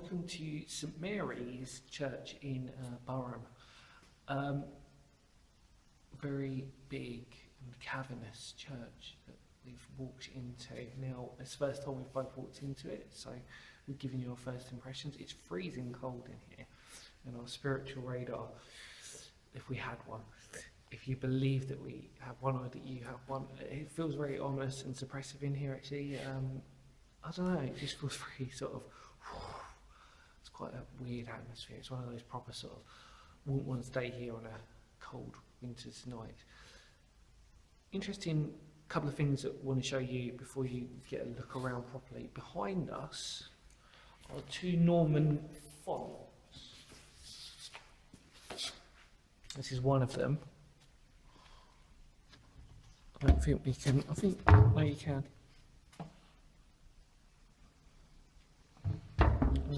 welcome to St Mary's Church in Burham. Very big and cavernous church that we've walked into. Now, it's the first time we've both walked into it, so we're giving you our first impressions. It's freezing cold in here, and our spiritual radar, if we had one, if you believe that we have one or that you have one, it feels very ominous and suppressive in here actually. I don't know, it just feels very sort of, it's quite a weird atmosphere. It's one of those proper sort of, wouldn't want to stay here on a cold winter's night. Interesting couple of things that I want to show you before you get a look around properly. Behind us are two Norman fonts. This is one of them. I don't think we can, no you can.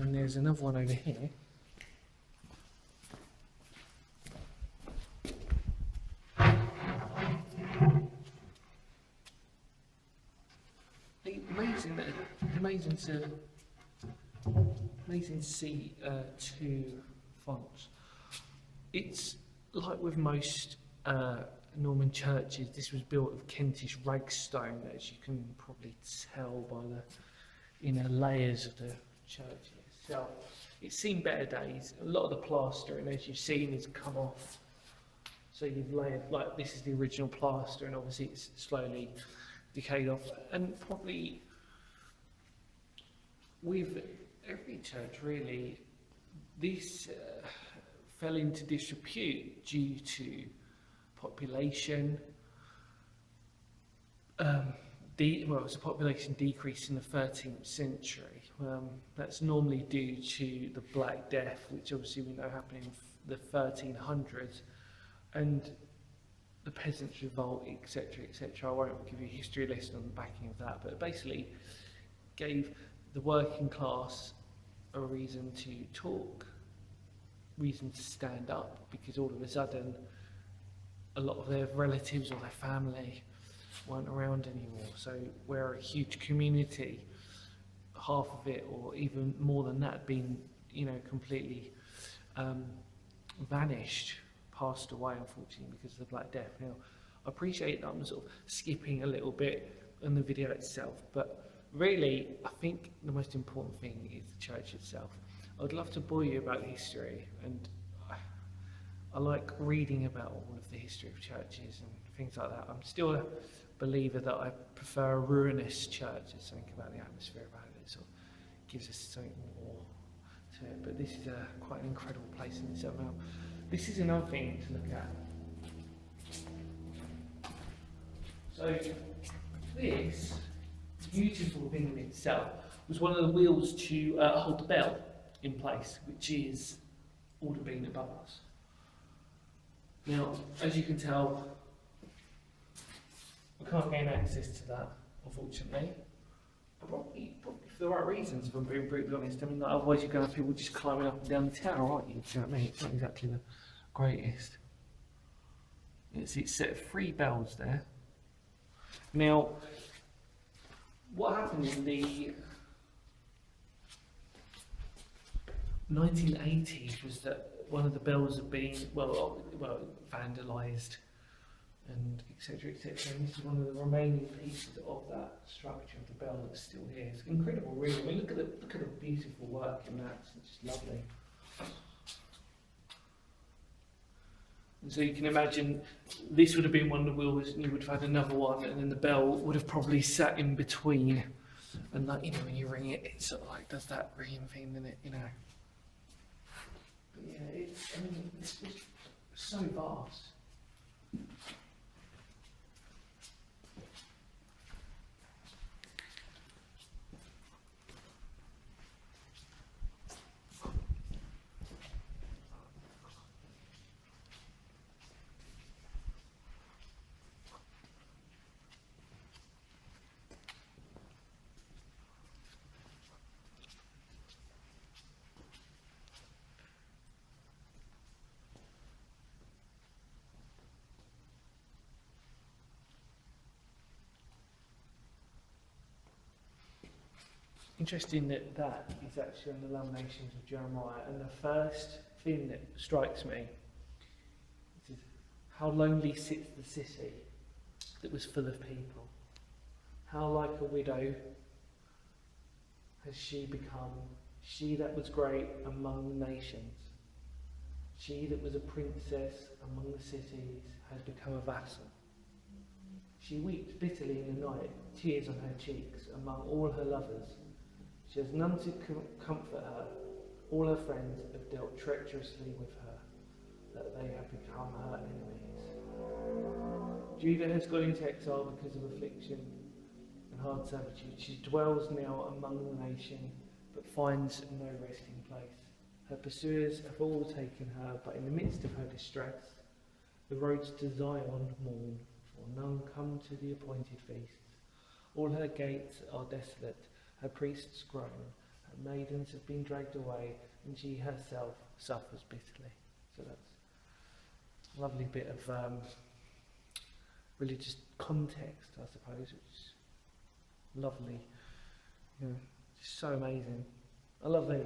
And there's another one over here. Amazing to see two fonts. It's like with most Norman churches, this was built of Kentish ragstone, as you can probably tell by the inner layers of the church itself. It's seen better days. A lot of the plastering, as you've seen, has come off. So you've layered, like this is the original plaster, and obviously it's slowly decayed off. And probably with every church really, this fell into disrepute due to population. It's a population decrease in the 13th century. That's normally due to the Black Death, which obviously we know happened in the 1300s, and the Peasants' Revolt, etc., etc. I won't give you a history lesson on the backing of that, but it basically gave the working class a reason to talk, reason to stand up, because all of a sudden a lot of their relatives or their family weren't around anymore. So we're a huge community, half of it or even more than that being, completely vanished, passed away unfortunately because of the Black Death. Now, I appreciate that I'm sort of skipping a little bit in the video itself, but really I think the most important thing is the church itself. I'd love to bore you about history, and I like reading about all of the history of churches and things like that. I'm still a believer that I prefer a ruinous church. There's something about the atmosphere about it that sort of gives us something more to it. But this is quite an incredible place in itself. Now, this is another thing to look at. So this beautiful thing in itself was one of the wheels to hold the bell in place, which is all the beam above us. Now, as you can tell, we can't gain access to that, unfortunately. Probably for the right reasons, if I'm being brutally honest. I mean, like, otherwise you're going to have people just climbing up and down the tower, aren't you? Do you know what I mean? It's not exactly the greatest. It's set of 3 bells there. Now, what happened in the 1980s was that one of the bells had been vandalised, and etc., etc. And this is one of the remaining pieces of that structure of the bell that's still here. It's incredible, really. I mean, look at the beautiful work in that. It's just lovely. And so you can imagine this would have been one of the wheels, and you would have had another one, and then the bell would have probably sat in between. And like, when you ring it, it sort of like does that ringing thing, then it, But yeah, it's just so vast. interesting that that is actually on the Lamentations of Jeremiah, and the first thing that strikes me is how lonely sits the city that was full of people. How like a widow has she become, she that was great among the nations, she that was a princess among the cities has become a vassal. She weeps bitterly in the night, tears on her cheeks among all her lovers. She has none to comfort her. All her friends have dealt treacherously with her, that they have become her enemies. Judah has gone into exile because of affliction and hard servitude. She dwells now among the nation, but finds no resting place. Her pursuers have all taken her, but in the midst of her distress, the roads to Zion mourn, for none come to the appointed feasts. All her gates are desolate, her priests groan, her maidens have been dragged away, and she herself suffers bitterly. So that's a lovely bit of religious context, I suppose, which is lovely. You know, just so amazing. I love these.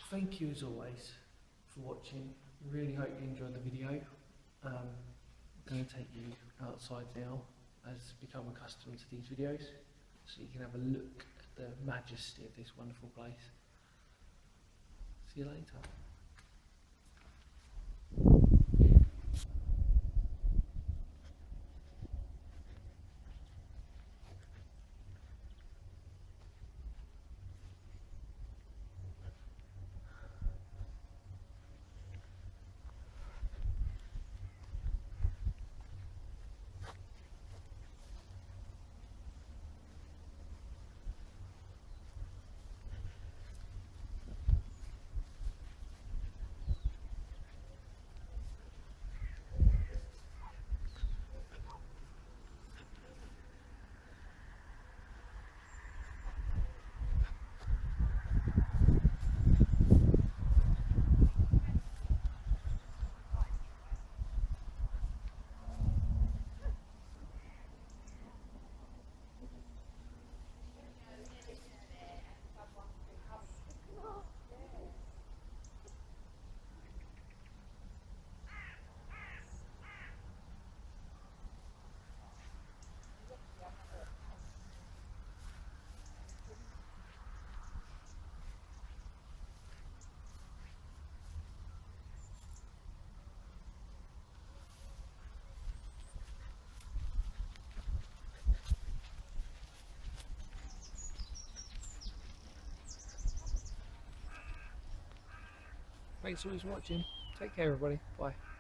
Thank you as always for watching. Really hope you enjoyed the video. I'm going to take you outside now, as become accustomed to these videos, so you can have a look at the majesty of this wonderful place. See you later. Thanks for watching. Take care, everybody. Bye.